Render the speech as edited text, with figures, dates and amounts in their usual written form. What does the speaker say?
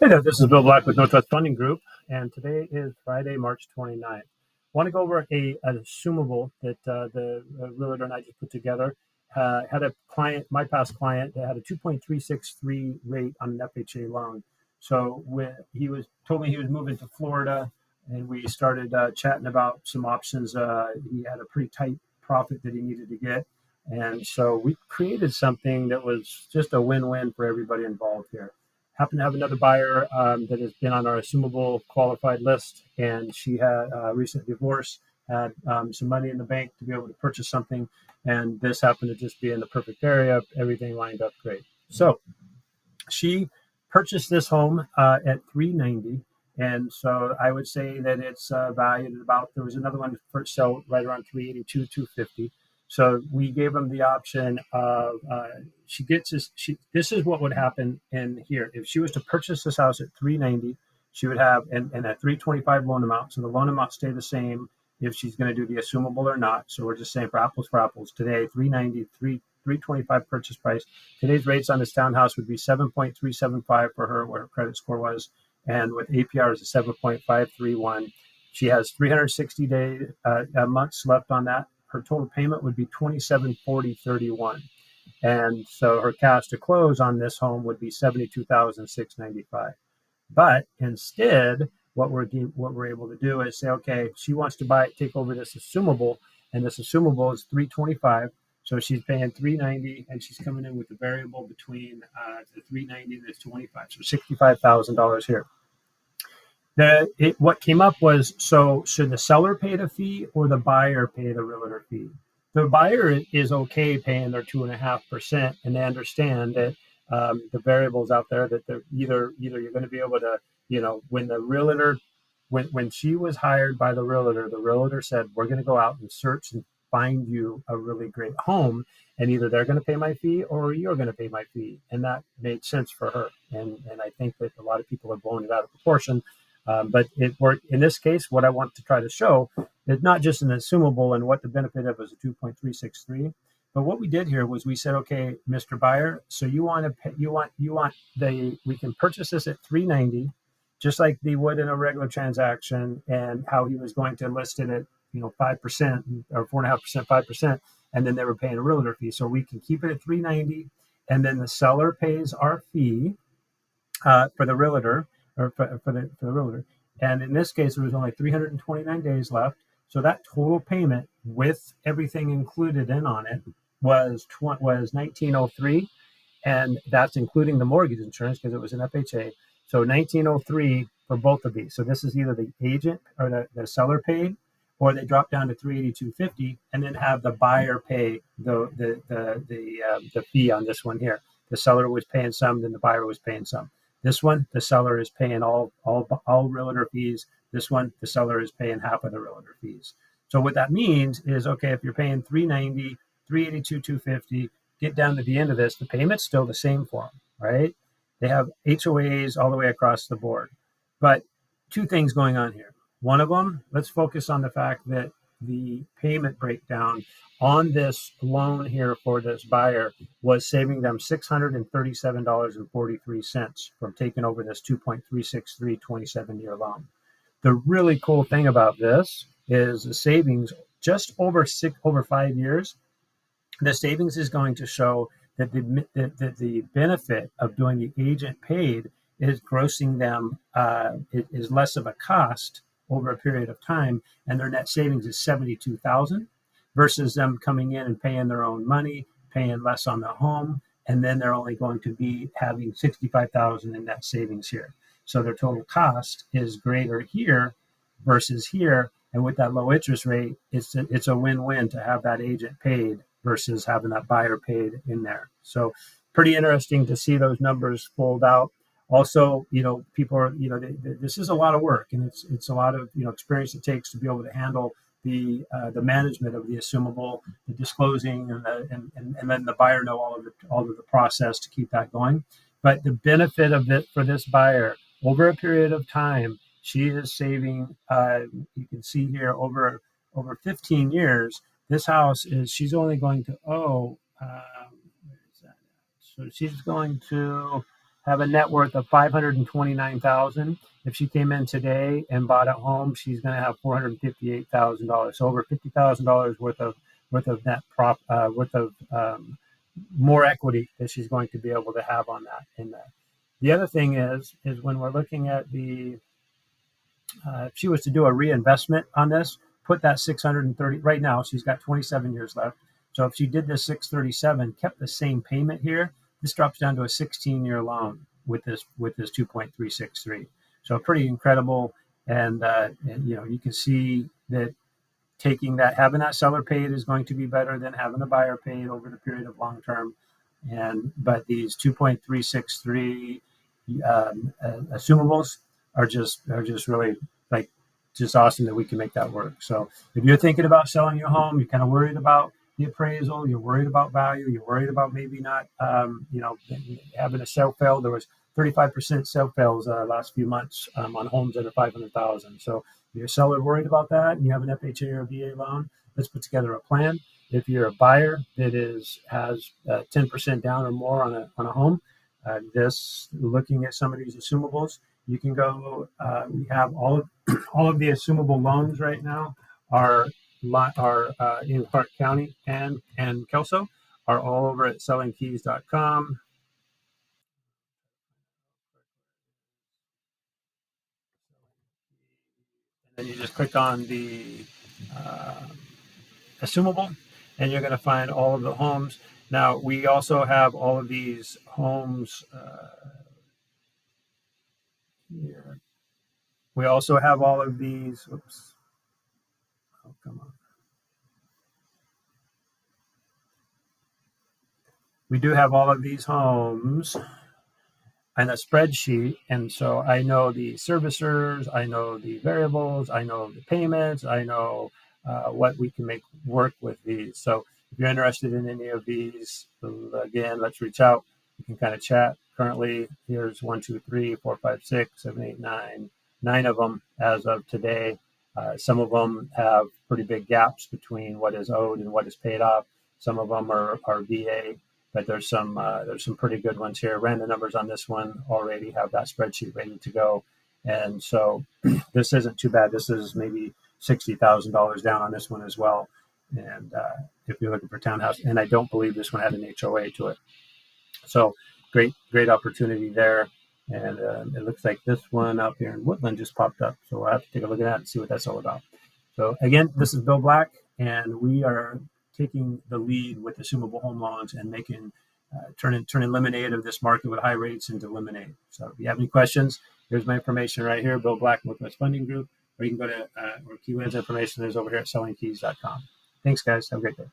Hey there, this is Bill Black with Northwest Funding Group, and today is Friday, March 29th. I want to go over an assumable that the realtor and I just put together. Had a client, my past client, that had a 2.363 rate on an FHA loan. So when he was told me he was moving to Florida, and we started chatting about some options. He had a pretty tight profit that he needed to get, and so we created something that was just a win-win for everybody involved here. Happen to have another buyer that has been on our assumable qualified list, and she had a recent divorce, had some money in the bank to be able to purchase something, and this happened to just be in the perfect area. Everything lined up great. So she purchased this home at 390, and so I would say that it's valued at about. There was another one for sale right around 382, 250. So we gave them the option of she gets this. This is what would happen in here if she was to purchase this house at 390. She would have and a 325 loan amount. So the loan amount stay the same if she's going to do the assumable or not. So we're just saying for apples today, 390, 325 purchase price. Today's rates on this townhouse would be 7.375 for her, where her credit score was, and with APR is a 7.531. She has 360 months left on that. Her total payment would be 2740.31, and so her cash to close on this home would be 72,695. But instead, what we're able to do is say, okay, she wants to take over this assumable, and this assumable is 325. So she's paying 390, and she's coming in with the variable between the 390 and the 25, so $65,000 here. What came up was, so should the seller pay the fee or the buyer pay the realtor fee? The buyer is okay paying their 2.5%, and they understand that the variables out there that they're either you're going to be able to, when the realtor, when she was hired by the realtor said, we're going to go out and search and find you a really great home, and either they're going to pay my fee or you're going to pay my fee, and that made sense for her. And I think that a lot of people have blown it out of proportion. But it worked in this case. What I want to try to show is not just an assumable and what the benefit of is a 2.363, but what we did here was we said, okay, Mr. Buyer, so you want to pay, we can purchase this at 390, just like they would in a regular transaction, and how he was going to list it at 5% or 4.5%, 5%, and then they were paying a realtor fee. So we can keep it at 390, and then the seller pays our fee for the realtor, or for the realtor. And in this case, there was only 329 days left. So that total payment with everything included in on it was 1903, and that's including the mortgage insurance because it was an FHA. So 1903 for both of these. So this is either the agent or the seller paid, or they drop down to 382.50 and then have the buyer pay the fee on this one here. The seller was paying some, then the buyer was paying some. This one, the seller is paying all realtor fees. This one, the seller is paying half of the realtor fees. So what that means is, okay, if you're paying 390, 382, 250, get down to the end of this, the payment's still the same for them, right? They have HOAs all the way across the board. But two things going on here. One of them, let's focus on the fact that the payment breakdown on this loan here for this buyer was saving them $637.43 from taking over this 2.363 27-year loan. The really cool thing about this is the savings just over 5 years. The savings is going to show that the benefit of doing the agent paid is grossing them is less of a cost over a period of time, and their net savings is $72,000 versus them coming in and paying their own money, paying less on the home, and then they're only going to be having $65,000 in net savings here. So their total cost is greater here versus here, and with that low interest rate, it's a win-win to have that agent paid versus having that buyer paid in there. So pretty interesting to see those numbers fold out. Also, people are, this is a lot of work, and it's a lot of, experience it takes to be able to handle the management of the assumable, the disclosing, and then the buyer know all of the process to keep that going. But the benefit of it for this buyer over a period of time, she is saving. You can see here over 15 years, this house she's only going to owe. So she's going to have a net worth of 529,000. If she came in today and bought a home, she's going to have $458,000. So over $50,000 worth of net worth of more equity that she's going to be able to have on that. In that, the other thing is when we're looking at the if she was to do a reinvestment on this, put that 630 right now, she's got 27 years left. So if she did this 637, kept the same payment here, this drops down to a 16-year loan with this 2.363. So pretty incredible, and you can see that taking that having that seller paid is going to be better than having a buyer paid over the period of long term. And but these 2.363 assumables are just really like just awesome that we can make that work. So if you're thinking about selling your home, you're kind of worried about the appraisal, you're worried about value, you're worried about maybe not having a sale fail. There was 35% sale fails last few months on homes under 500,000. So if you're a seller worried about that and you have an FHA or VA loan, let's put together a plan. If you're a buyer that has 10% down or more on a home, looking at some of these assumables, you can go. We have all of the assumable loans right now are in Clark County and Kelso are all over at sellingkeys.com. And then you just click on the uh, assumable, and you're going to find all of the homes. Now we also have all of these homes here. We also have all of these. Oops. Oh, come on. We do have all of these homes and a spreadsheet. And so I know the servicers, I know the variables, I know the payments, I know what we can make work with these. So if you're interested in any of these, again, let's reach out. You can kind of chat. Currently, here's 1, 2, 3, 4, 5, 6, 7, 8, 9 of them as of today. Some of them have pretty big gaps between what is owed and what is paid off. Some of them are VA, but there's some pretty good ones here. Ran the numbers on this one already, have that spreadsheet ready to go, and so this isn't too bad. This is maybe $60,000 down on this one as well. And if you're looking for townhouse, and I don't believe this one had an HOA to it, so great opportunity there. And it looks like this one up here in Woodland just popped up, so we'll have to take a look at that and see what that's all about. So again, this is Bill Black, and we are taking the lead with assumable home loans and making turning lemonade of this market with high rates into lemonade. So if you have any questions, here's my information right here, Bill Black, Northwest Funding Group, or you can go to or KeyWin's information is over here at sellingkeys.com. Thanks, guys. Have a great day.